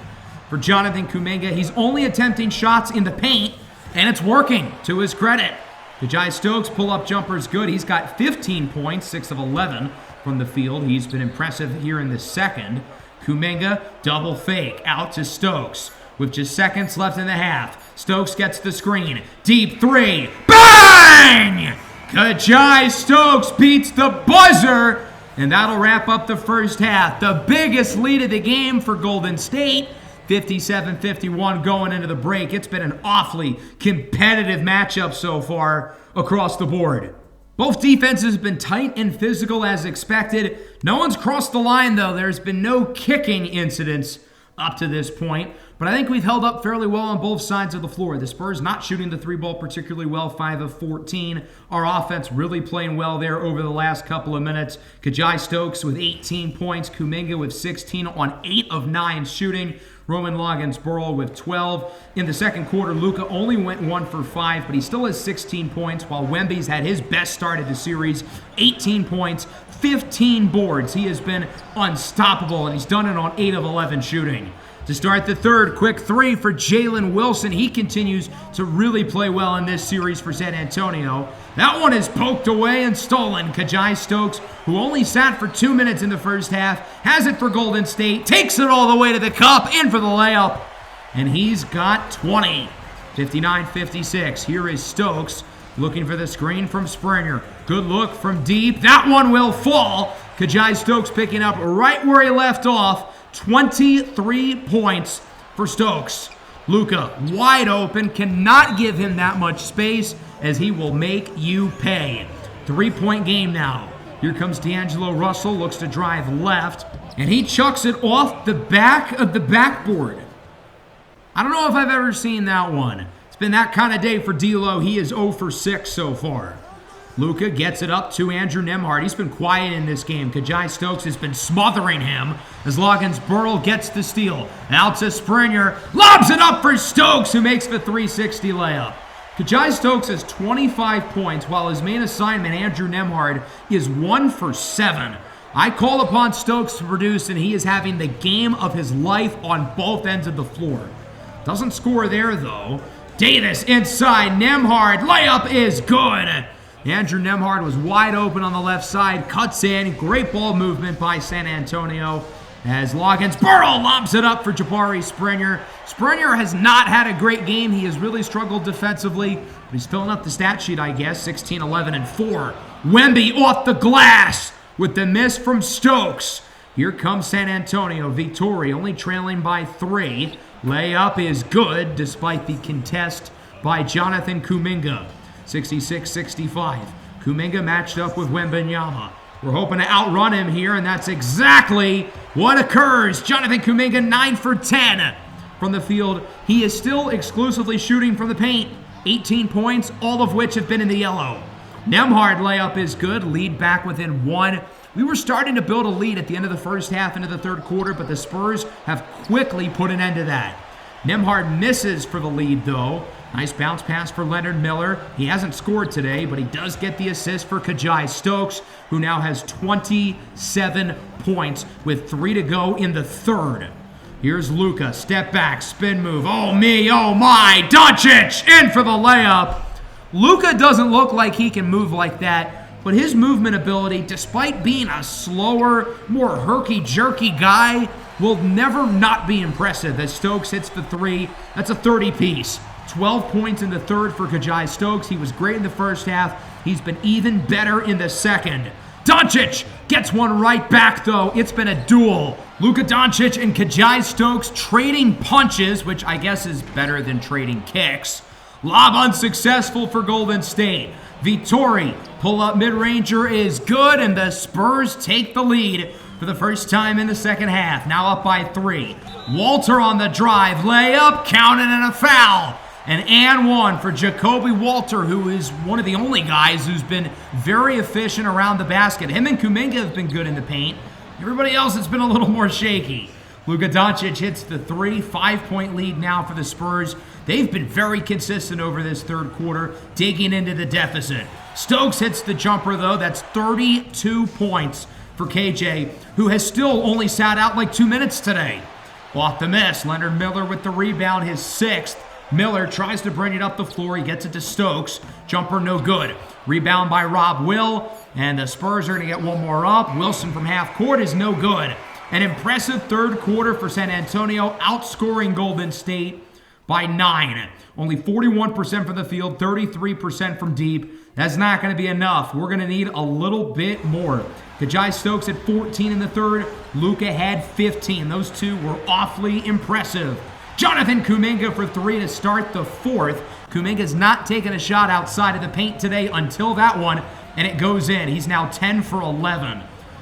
for Jonathan Kuminga. He's only attempting shots in the paint, and it's working to his credit. Kajai Stokes pull-up jumper is good. He's got 15 points, 6 of 11 from the field. He's been impressive here in the second. Kuminga, double fake, out to Stokes. With just seconds left in the half, Stokes gets the screen. Deep three, bang! Kajai Stokes beats the buzzer, and that'll wrap up the first half. The biggest lead of the game for Golden State, 57-51 going into the break. It's been an awfully competitive matchup so far across the board. Both defenses have been tight and physical as expected. No one's crossed the line, though. There's been no kicking incidents up to this point, but I think we've held up fairly well on both sides of the floor. The Spurs not shooting the three ball particularly well, 5 of 14. Our offense really playing well there over the last couple of minutes. Kajai Stokes with 18 points, Kuminga with 16 on 8 of 9 shooting. Roman Loggins-Burrell with 12. In the second quarter, Luka only went 1 for 5, but he still has 16 points, while Wemby's had his best start of the series, 18 points, 15 boards. He has been unstoppable, and he's done it on 8 of 11 shooting. To start the third, quick three for Jalen Wilson. He continues to really play well in this series for San Antonio. That one is poked away and stolen. Kajai Stokes, who only sat for 2 minutes in the first half, has it for Golden State, takes it all the way to the cup, in for the layup, and he's got 20. 59-56. Here is Stokes. Looking for the screen from Springer. Good look from deep. That one will fall. Kajai Stokes picking up right where he left off. 23 points for Stokes. Luka wide open. Cannot give him that much space as he will make you pay. 3-point game now. Here comes D'Angelo Russell. Looks to drive left. And he chucks it off the back of the backboard. I don't know if I've ever seen that one. It's been that kind of day for D'Lo. He is 0 for 6 so far. Luka gets it up to Andrew Nembhard. He's been quiet in this game. Kajai Stokes has been smothering him as Loggins Burrell gets the steal. Out to Springer. Lobs it up for Stokes, who makes the 360 layup. Kajai Stokes has 25 points, while his main assignment, Andrew Nembhard, is 1 for 7. I call upon Stokes to produce, and he is having the game of his life on both ends of the floor. Doesn't score there, though. Davis inside. Nembhard. Layup is good. Andrew Nembhard was wide open on the left side. Cuts in. Great ball movement by San Antonio as Loggins Burrell lobs it up for Jabari Springer. Springer has not had a great game. He has really struggled defensively, but he's filling up the stat sheet, I guess. 16, 11, and 4. Wemby off the glass with the miss from Stokes. Here comes San Antonio. Vittori only trailing by 3. Layup is good despite the contest by Jonathan Kuminga. 66-65. Kuminga matched up with Wembanyama. We're hoping to outrun him here, and that's exactly what occurs. Jonathan Kuminga 9 for 10 from the field. He is still exclusively shooting from the paint. 18 points, all of which have been in the yellow. Nembhard layup is good. Lead back within 1. We were starting to build a lead at the end of the first half into the third quarter, but the Spurs have quickly put an end to that. Nembhard misses for the lead, though. Nice bounce pass for Leonard Miller. He hasn't scored today, but he does get the assist for Kajai Stokes, who now has 27 points with 3 to go in the third. Here's Luka. Step back, spin move. Oh me, oh my. Doncic in for the layup. Luka doesn't look like he can move like that, but his movement ability, despite being a slower, more herky-jerky guy, will never not be impressive as Stokes hits the 3. That's a 30-piece. 12 points in the third for Kajai Stokes. He was great in the first half. He's been even better in the second. Doncic gets one right back, though. It's been a duel. Luka Doncic and Kajai Stokes trading punches, which I guess is better than trading kicks. Lob unsuccessful for Golden State. Vittori, pull-up mid-ranger is good, and the Spurs take the lead for the first time in the second half. Now up by 3. Walter on the drive. Layup, counted, and a foul. And 1 for Jacoby Walter, who is one of the only guys who's been very efficient around the basket. Him and Kuminga have been good in the paint. Everybody else has been a little more shaky. Luka Doncic hits the 3. 5-point lead now for the Spurs. They've been very consistent over this third quarter, digging into the deficit. Stokes hits the jumper, though. That's 32 points for KJ, who has still only sat out like 2 minutes today. Off the miss, Leonard Miller with the rebound, his 6th. Miller tries to bring it up the floor. He gets it to Stokes. Jumper no good. Rebound by Rob Will, and the Spurs are going to get one more up. Wilson from half court is no good. An impressive third quarter for San Antonio, outscoring Golden State by 9. Only 41% from the field, 33% from deep. That's not going to be enough. We're going to need a little bit more. Kajai Stokes at 14 in the third. Luka had 15. Those two were awfully impressive. Jonathan Kuminga for 3 to start the fourth. Kuminga's not taken a shot outside of the paint today until that one, and it goes in. He's now 10 for 11.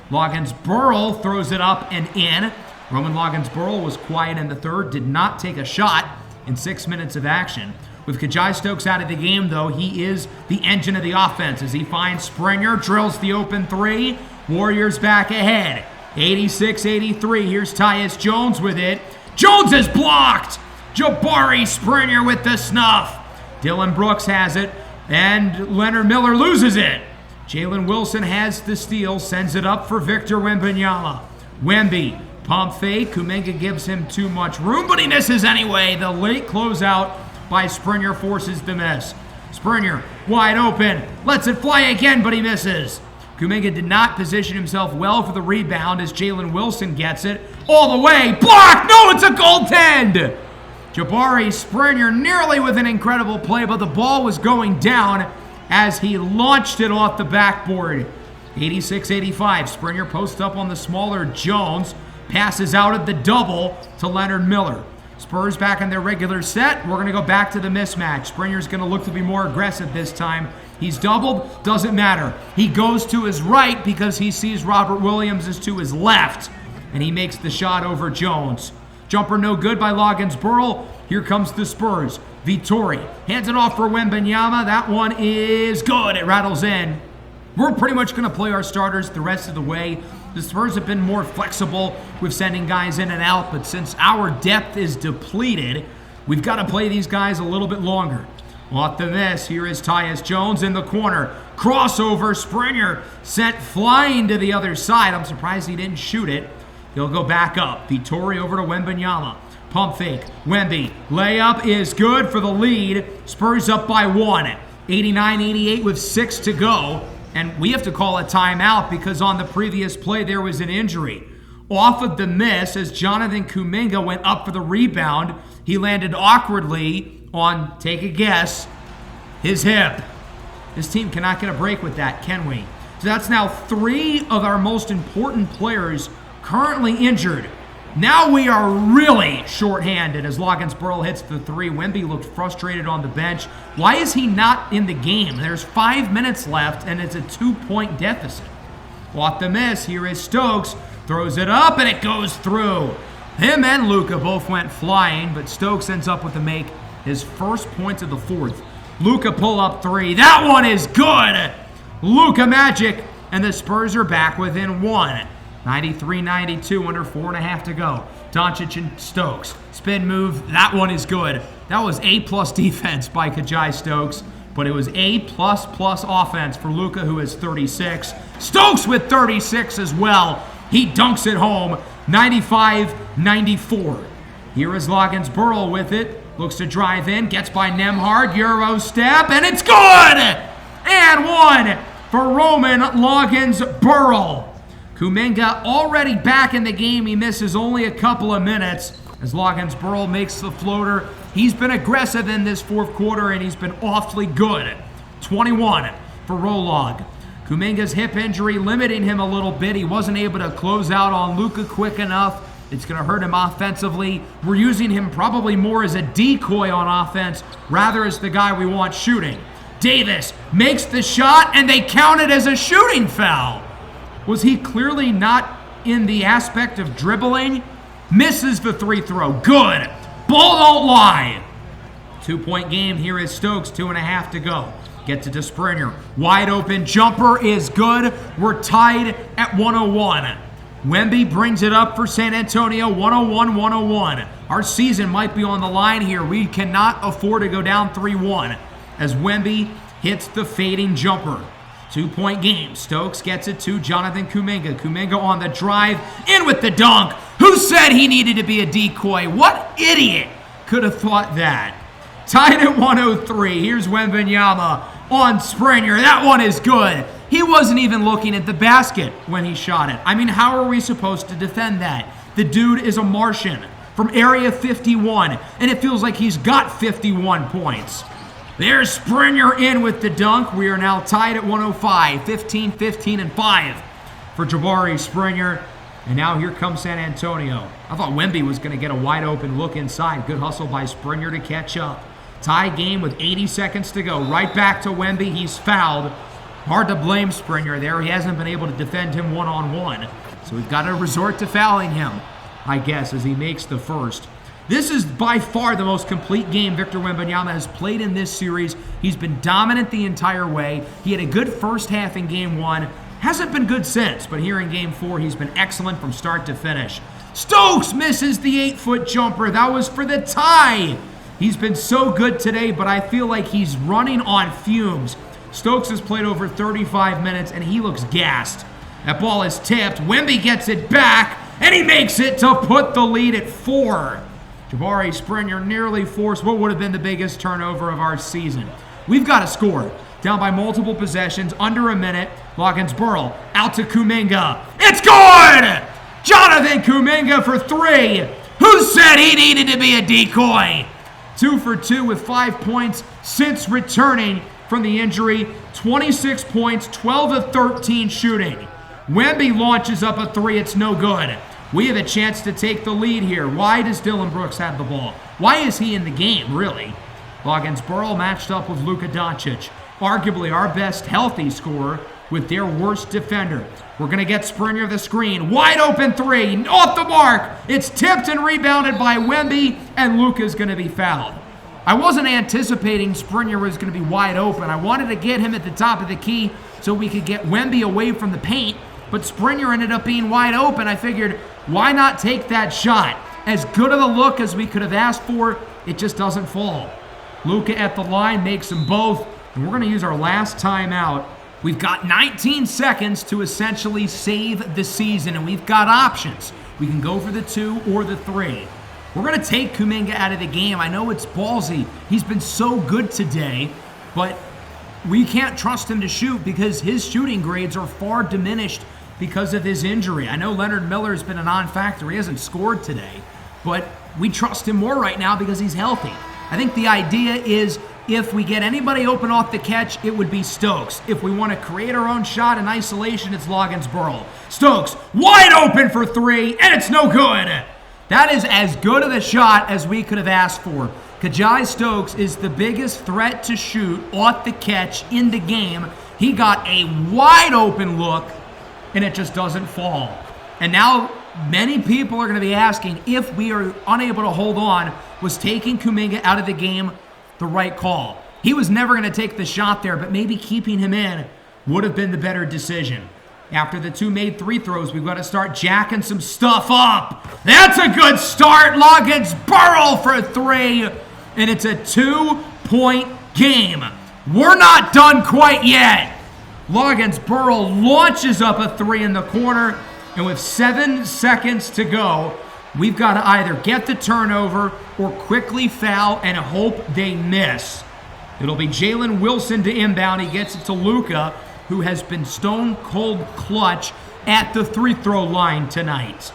Loggins Burrell throws it up and in. Roman Loggins Burrell was quiet in the third, did not take a shot in 6 minutes of action. With Kajai Stokes out of the game, though, he is the engine of the offense as he finds Springer, drills the open 3. Warriors back ahead. 86-83. Here's Tyus Jones with it. Jones is blocked! Jabari Springer with the snuff. Dylan Brooks has it, and Leonard Miller loses it. Jalen Wilson has the steal, sends it up for Victor Wembanyama. Wemby, pump fake. Kuminga gives him too much room, but he misses anyway. The late closeout by Springer forces the miss. Springer, wide open, lets it fly again, but he misses. Kuminga did not position himself well for the rebound as Jalen Wilson gets it all the way. Blocked! No, it's a goaltend! Jabari Springer nearly with an incredible play, but the ball was going down as he launched it off the backboard. 86-85. Springer posts up on the smaller Jones. Passes out of the double to Leonard Miller. Spurs back in their regular set. We're going to go back to the mismatch. Springer's going to look to be more aggressive this time. He's doubled. Doesn't matter. He goes to his right because he sees Robert Williams is to his left. And he makes the shot over Jones. Jumper no good by Loggins-Burrell. Here comes the Spurs. Vittori hands it off for Wembanyama. That one is good. It rattles in. We're pretty much going to play our starters the rest of the way. The Spurs have been more flexible with sending guys in and out, but since our depth is depleted, we've got to play these guys a little bit longer. Off the miss, here is Tyus Jones in the corner. Crossover, Springer sent flying to the other side. I'm surprised he didn't shoot it. He'll go back up. Vittori over to Wembanyama. Pump fake. Wemby. Layup is good for the lead. Spurs up by 1. 89-88 with 6 to go. And we have to call a timeout because on the previous play there was an injury. Off of the miss as Jonathan Kuminga went up for the rebound, he landed awkwardly on, take a guess, his hip. This team cannot get a break with that, can we? So that's now 3 of our most important players currently injured. Now we are really shorthanded as Loggins-Burrell hits the 3. Wemby looked frustrated on the bench. Why is he not in the game? There's 5 minutes left, and it's a 2-point deficit. Off the miss, here is Stokes. Throws it up, and it goes through. Him and Luka both went flying, but Stokes ends up with to make his first points of the 4th. Luka pull-up 3. That one is good! Luka magic, and the Spurs are back within 1. 93-92, under 4.5 to go. Doncic and Stokes. Spin move, that one is good. That was A+ defense by Kajai Stokes, but it was A++ offense for Luka, who is 36. Stokes with 36 as well. He dunks it home, 95-94. Here is Loggins-Burrell with it. Looks to drive in, gets by Nembhard, Euro step, and it's good! And 1 for Roman Loggins-Burrell. Kuminga already back in the game. He misses only a couple of minutes as Loggins-Burrell makes the floater. He's been aggressive in this 4th quarter, and he's been awfully good. 21 for Rolog. Kuminga's hip injury limiting him a little bit. He wasn't able to close out on Luka quick enough. It's going to hurt him offensively. We're using him probably more as a decoy on offense rather as the guy we want shooting. Davis makes the shot, and they count it as a shooting foul. Was he clearly not in the aspect of dribbling? Misses the 3 throw. Good. Ball don't lie. 2-point game. Here is Stokes. 2.5 to go. Gets it to Springer. Wide open jumper is good. We're tied at 101. Wemby brings it up for San Antonio. 101-101. Our season might be on the line here. We cannot afford to go down 3-1 as Wemby hits the fading jumper. 2-point game. Stokes gets it to Jonathan Kuminga. Kuminga on the drive. In with the dunk. Who said he needed to be a decoy? What idiot could have thought that? Tied at 103. Here's Wembanyama on Springer. That one is good. He wasn't even looking at the basket when he shot it. I mean, how are we supposed to defend that? The dude is a Martian from Area 51, and it feels like he's got 51 points. There's Springer in with the dunk. We are now tied at 105, 15-15 and 5 for Jabari Springer. And now here comes San Antonio. I thought Wemby was going to get a wide open look inside. Good hustle by Springer to catch up. Tie game with 80 seconds to go. Right back to Wemby. He's fouled. Hard to blame Springer there. He hasn't been able to defend him one-on-one. So we've got to resort to fouling him, I guess, as he makes the first. This is by far the most complete game Victor Wembanyama has played in this series. He's been dominant the entire way. He had a good first half in Game 1. Hasn't been good since, but here in Game 4, he's been excellent from start to finish. Stokes misses the 8-foot jumper. That was for the tie. He's been so good today, but I feel like he's running on fumes. Stokes has played over 35 minutes, and he looks gassed. That ball is tipped. Wemby gets it back, and he makes it to put the lead at 4. Jabari Springer nearly forced what would have been the biggest turnover of our season. We've got to score. Down by multiple possessions, under a minute. Loggins-Burrell out to Kuminga. It's good! Jonathan Kuminga for 3. Who said he needed to be a decoy? 2 for 2 with 5 points since returning. from the injury. 26 points, 12 of 13 shooting. Wemby launches up a three. It's no good. We have a chance to take the lead here. Why does Dylan Brooks have the ball? Why is he in the game, really? Logansporo matched up with Luka Doncic, arguably our best healthy scorer, with their worst defender. We're going to get Springer the screen. Wide open three. Off the mark. It's tipped and rebounded by Wemby, and Luka's going to be fouled. I wasn't anticipating Springer was going to be wide open. I wanted to get him at the top of the key so we could get Wemby away from the paint, but Springer ended up being wide open. I figured, why not take that shot? As good of a look as we could have asked for, it just doesn't fall. Luka at the line makes them both, and we're going to use our last timeout. We've got 19 seconds to essentially save the season, and we've got options. We can go for the 2 or the 3. We're going to take Kuminga out of the game. I know it's ballsy. He's been so good today, but we can't trust him to shoot because his shooting grades are far diminished because of his injury. I know Leonard Miller's been a non-factor. He hasn't scored today, but we trust him more right now because he's healthy. I think the idea is if we get anybody open off the catch, it would be Stokes. If we want to create our own shot in isolation, it's Logansporo. Stokes, wide open for 3, and it's no good. That is as good of a shot as we could have asked for. Kajai Stokes is the biggest threat to shoot off the catch in the game. He got a wide open look, and it just doesn't fall. And now many people are going to be asking if we are unable to hold on, was taking Kuminga out of the game the right call? He was never going to take the shot there, but maybe keeping him in would have been the better decision. After the 2 made 3 throws, we've got to start jacking some stuff up. That's a good start. Logansporo for 3, and it's a 2-point game. We're not done quite yet. Logansporo launches up a 3 in the corner, and with 7 seconds to go, we've got to either get the turnover or quickly foul and hope they miss. It'll be Jalen Wilson to inbound. He gets it to Luka, who has been stone cold clutch at the free throw line tonight.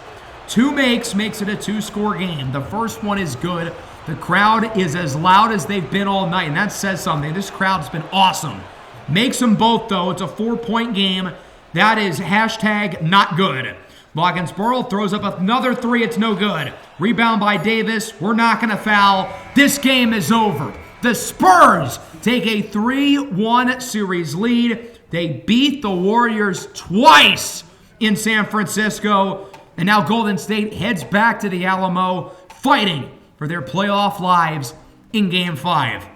2 makes it a 2-score game. The first one is good. The crowd is as loud as they've been all night, and that says something. This crowd's been awesome. Makes them both, though. It's a 4-point game. That is hashtag not good. Logansporo throws up another 3. It's no good. Rebound by Davis. We're not going to foul. This game is over. The Spurs take a 3-1 series lead. They beat the Warriors twice in San Francisco. And now Golden State heads back to the Alamo, fighting for their playoff lives in Game 5.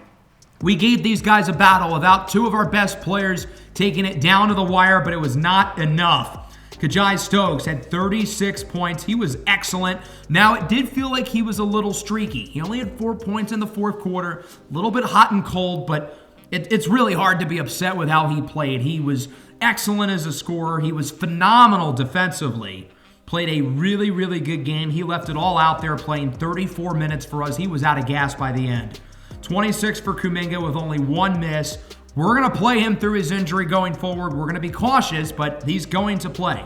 We gave these guys a battle without 2 of our best players taking it down to the wire, but it was not enough. Kajai Stokes had 36 points. He was excellent. Now, it did feel like he was a little streaky. He only had 4 points in the fourth quarter, a little bit hot and cold, but it's really hard to be upset with how he played. He was excellent as a scorer. He was phenomenal defensively. Played a really, really good game. He left it all out there, playing 34 minutes for us. He was out of gas by the end. 26 for Kuminga with only 1 miss. We're going to play him through his injury going forward. We're going to be cautious, but he's going to play.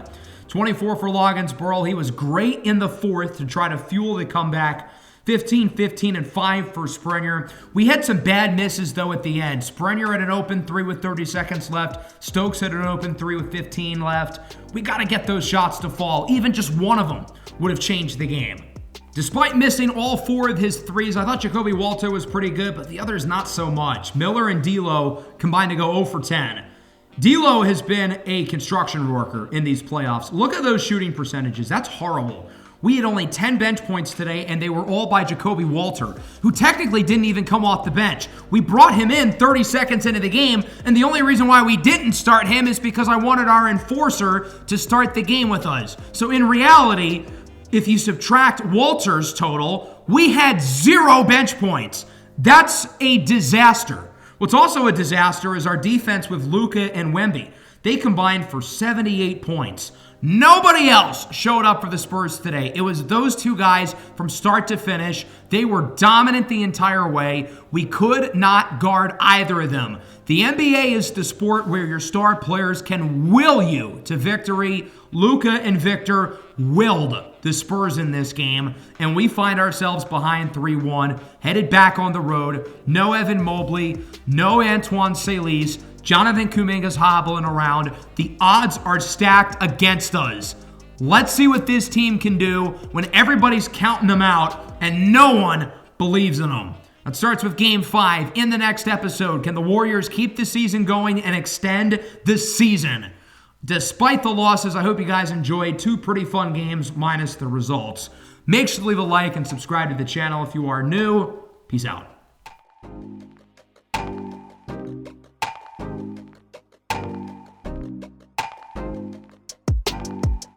24 for Logansporo. He was great in the fourth to try to fuel the comeback. 15, 15, and 5 for Springer. We had some bad misses, though, at the end. Springer had an open 3 with 30 seconds left. Stokes had an open 3 with 15 left. We got to get those shots to fall. Even just one of them would have changed the game. Despite missing all 4 of his threes, I thought Jacoby Walter was pretty good, but the others not so much. Miller and D'Lo combined to go 0 for 10. D'Lo has been a construction worker in these playoffs. Look at those shooting percentages. That's horrible. We had only 10 bench points today, and they were all by Jacoby Walter, who technically didn't even come off the bench. We brought him in 30 seconds into the game, and the only reason why we didn't start him is because I wanted our enforcer to start the game with us. So in reality, if you subtract Walter's total, we had 0 bench points. That's a disaster. What's also a disaster is our defense with Luka and Wemby. They combined for 78 points. Nobody else showed up for the Spurs today. It was those two guys from start to finish. They were dominant the entire way. We could not guard either of them. The NBA is the sport where your star players can will you to victory. Luka and Victor willed the Spurs in this game, and we find ourselves behind 3-1, headed back on the road. No Evan Mobley, no Antoine Saliz. Jonathan Kuminga's hobbling around. The odds are stacked against us. Let's see what this team can do when everybody's counting them out and no one believes in them. It starts with Game 5. In the next episode, can the Warriors keep the season going and extend the season? Despite the losses, I hope you guys enjoyed. 2 pretty fun games minus the results. Make sure to leave a like and subscribe to the channel if you are new. Peace out.